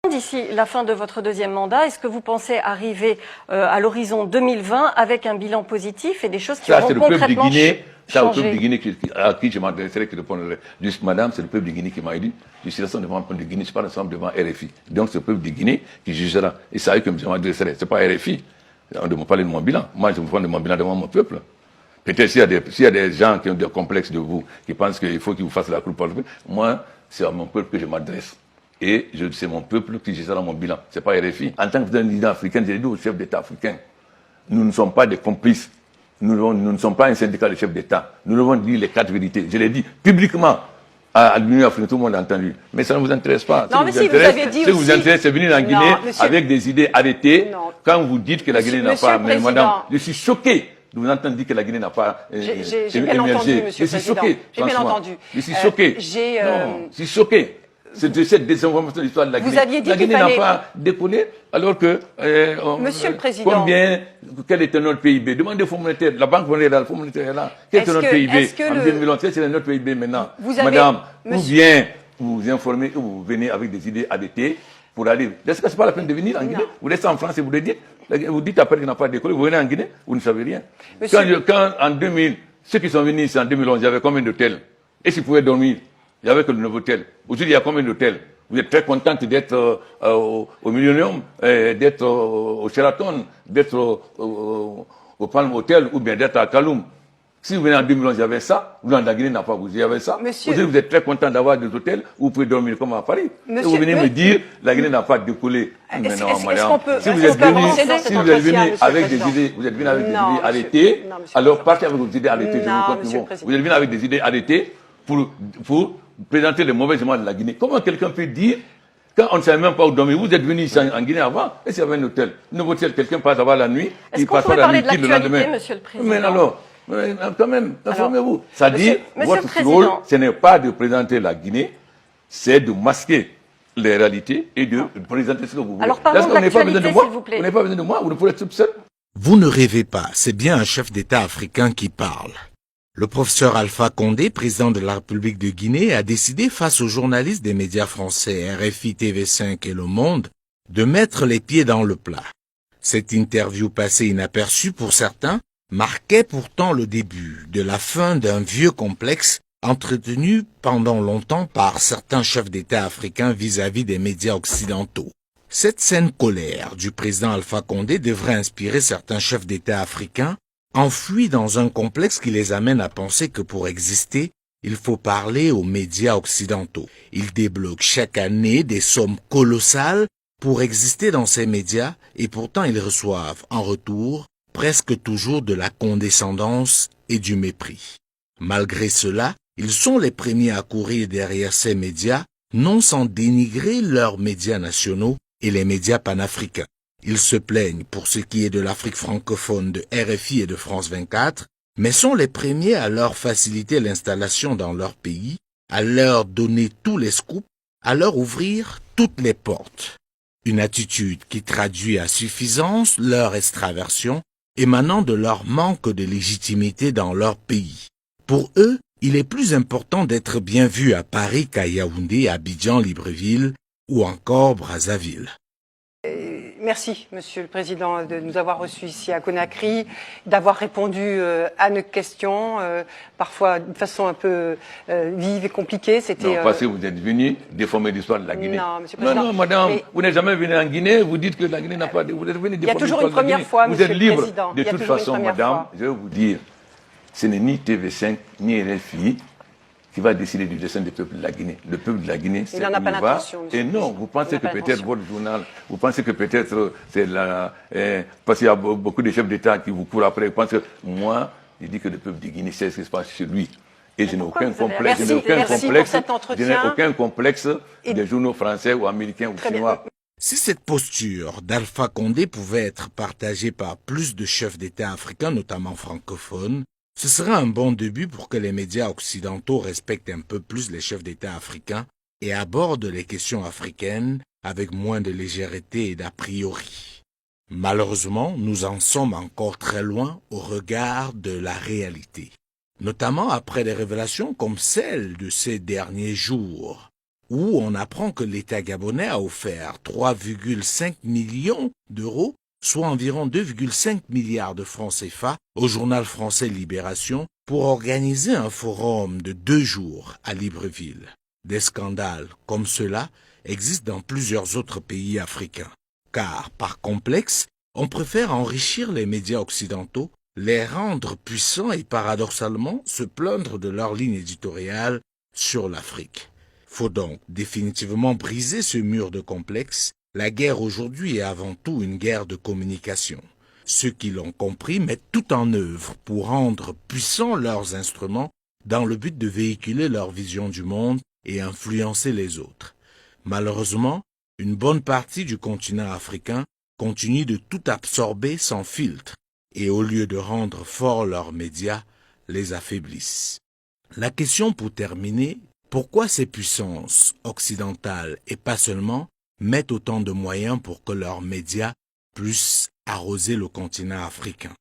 D'ici la fin de votre deuxième mandat, est-ce que vous pensez arriver à l'horizon 2020 avec un bilan positif et des choses qui vont concrètement changer? Ça, le peuple de Guinée à qui je m'adresserai qui répondrait. Juste, madame, c'est le peuple de Guinée qui m'a dit, je suis devant le peuple de Guinée, je ne suis pas ensemble devant RFI. Donc, c'est le peuple de Guinée qui jugera. Et c'est à eux que je m'adresserai. Ce n'est pas RFI. On ne me parle de mon bilan. Moi, je me parle de mon bilan devant mon peuple. Peut-être s'il y a des gens qui ont des complexes de vous, qui pensent qu'il faut qu'ils vous fassent la cour pour le peuple, moi, c'est à mon peuple que je m'adresse. Et c'est mon peuple qui gérera mon bilan. Ce n'est pas RFI. En tant que président africain, j'ai dit aux chefs d'État africains, nous ne sommes pas des complices. Nous ne sommes pas un syndicat de chefs d'État. Nous devons dire les 4 vérités. Je l'ai dit publiquement à l'Union africaine, tout le monde a entendu. Mais ça ne vous intéresse pas. Non, mais si, vous avez dit aussi... Ce qui vous intéresse, c'est venir en Guinée avec des idées arrêtées. Non. Quand vous dites que la Guinée n'a pas... Mais madame, je suis choqué de vous entendre dire que la Guinée n'a pas J'ai bien entendu, monsieur le Président. J'ai bien entendu. Je suis choqué. Non, je suis choqué. C'est cette désinformation de l'histoire de la Guinée. Vous aviez dit la Guinée n'a pas décollé alors que... Monsieur le Président... Quel était notre PIB? Demandez au Fonds monétaire. La Banque monétaire, le Fonds monétaire est là. Quel était notre PIB en 2011? C'est notre PIB maintenant. Madame, ou bien vous informez ou vous venez avec des idées arrêtées pour aller... Est-ce que ce n'est pas la peine de venir en Guinée? Vous restez en France et vous le dites. Vous dites après qu'il n'a pas décollé. Vous venez en Guinée, vous ne savez rien. Quand en 2000, ceux qui sont venus ici en 2011, il y avait combien d'hôtels? Et s'ils pouvaient dormir? Il n'y avait que le nouveau hôtel. Aujourd'hui, il y a combien d'hôtels? Vous êtes très contente d'être au Millennium, d'être au Sheraton, d'être au Palm Hotel ou bien d'être à Kaloum. Si vous venez en 2011, il y avait ça. Vous, en Guinée, n'a pas vous, il y avait ça. Aujourd'hui, vous êtes très content d'avoir des hôtels où vous pouvez dormir comme à Paris. Et vous venez me dire, la Guinée n'a pas décollé. Mais non, madame. Si vous êtes venu avec des idées, vous êtes venu avec des idées arrêtées, alors partez avec vos idées arrêtées. Vous êtes venu avec des idées arrêtées pour présenter les mauvais éléments de la Guinée. Comment quelqu'un peut dire, quand on ne savait même pas où dormir, vous êtes venu ici en Guinée avant, et s'il y avait un hôtel, nouveau hôtel, quelqu'un passe avoir la nuit, il passe pas la nuit, le lendemain. Monsieur le Président. Mais alors, quand même, informez-vous. C'est-à-dire, votre rôle, ce n'est pas de présenter la Guinée, c'est de masquer les réalités et de présenter ce que vous voulez. Alors parlons de l'actualité, s'il vous plaît. Vous n'avez pas besoin de moi, vous ne pouvez être tout seul. Vous ne rêvez pas, c'est bien un chef d'État africain qui parle. Le professeur Alpha Condé, président de la République de Guinée, a décidé face aux journalistes des médias français RFI, TV5 et Le Monde de mettre les pieds dans le plat. Cette interview passée inaperçue pour certains marquait pourtant le début de la fin d'un vieux complexe entretenu pendant longtemps par certains chefs d'État africains vis-à-vis des médias occidentaux. Cette saine colère du président Alpha Condé devrait inspirer certains chefs d'État africains enfuis dans un complexe qui les amène à penser que pour exister, il faut parler aux médias occidentaux. Ils débloquent chaque année des sommes colossales pour exister dans ces médias et pourtant ils reçoivent en retour presque toujours de la condescendance et du mépris. Malgré cela, ils sont les premiers à courir derrière ces médias, non sans dénigrer leurs médias nationaux et les médias panafricains. Ils se plaignent pour ce qui est de l'Afrique francophone de RFI et de France 24, mais sont les premiers à leur faciliter l'installation dans leur pays, à leur donner tous les scoops, à leur ouvrir toutes les portes. Une attitude qui traduit à suffisance leur extraversion émanant de leur manque de légitimité dans leur pays. Pour eux, il est plus important d'être bien vu à Paris qu'à Yaoundé, Abidjan, Libreville ou encore Brazzaville. Merci, Monsieur le Président, de nous avoir reçus ici à Conakry, d'avoir répondu à nos questions, parfois de façon un peu vive et compliquée. Non, parce que vous êtes venu déformer l'histoire de la Guinée. Non, Monsieur le Président. Non, madame, vous n'êtes jamais venu en Guinée, vous dites que la Guinée n'a pas... Vous êtes venu déformer l'histoire de la Guinée. Il y a toujours une première fois, Monsieur le Président. Vous êtes libre. De toute façon, madame, je vais vous dire, ce n'est ni TV5, ni RFI qui va décider du destin du peuple de la Guinée. Le peuple de la Guinée, c'est où il va. Et non, vous pensez que peut-être votre journal, vous pensez que peut-être c'est la... parce qu'il y a beaucoup de chefs d'État qui vous courent après. Vous pensez que moi, je dis que le peuple de Guinée sait ce qui se passe chez lui. Et je n'ai aucun complexe. Je n'ai aucun complexe des journaux français ou américains ou chinois. Si cette posture d'Alpha Condé pouvait être partagée par plus de chefs d'État africains, notamment francophones, ce serait un bon début pour que les médias occidentaux respectent un peu plus les chefs d'État africains et abordent les questions africaines avec moins de légèreté et d'a priori. Malheureusement, nous en sommes encore très loin au regard de la réalité, notamment après des révélations comme celle de ces derniers jours. où on apprend que l'État gabonais a offert 3,5 millions d'euros, soit environ 2,5 milliards de francs CFA, au journal français Libération pour organiser un forum de 2 jours à Libreville. Des scandales comme cela existent dans plusieurs autres pays africains, car par complexe, on préfère enrichir les médias occidentaux, les rendre puissants et paradoxalement se plaindre de leur ligne éditoriale sur l'Afrique. Faut donc définitivement briser ce mur de complexe. La guerre aujourd'hui est avant tout une guerre de communication. Ceux qui l'ont compris mettent tout en œuvre pour rendre puissants leurs instruments dans le but de véhiculer leur vision du monde et influencer les autres. Malheureusement, une bonne partie du continent africain continue de tout absorber sans filtre et au lieu de rendre forts leurs médias, les affaiblissent. La question pour terminer, pourquoi ces puissances occidentales et pas seulement mettent autant de moyens pour que leurs médias puissent arroser le continent africain?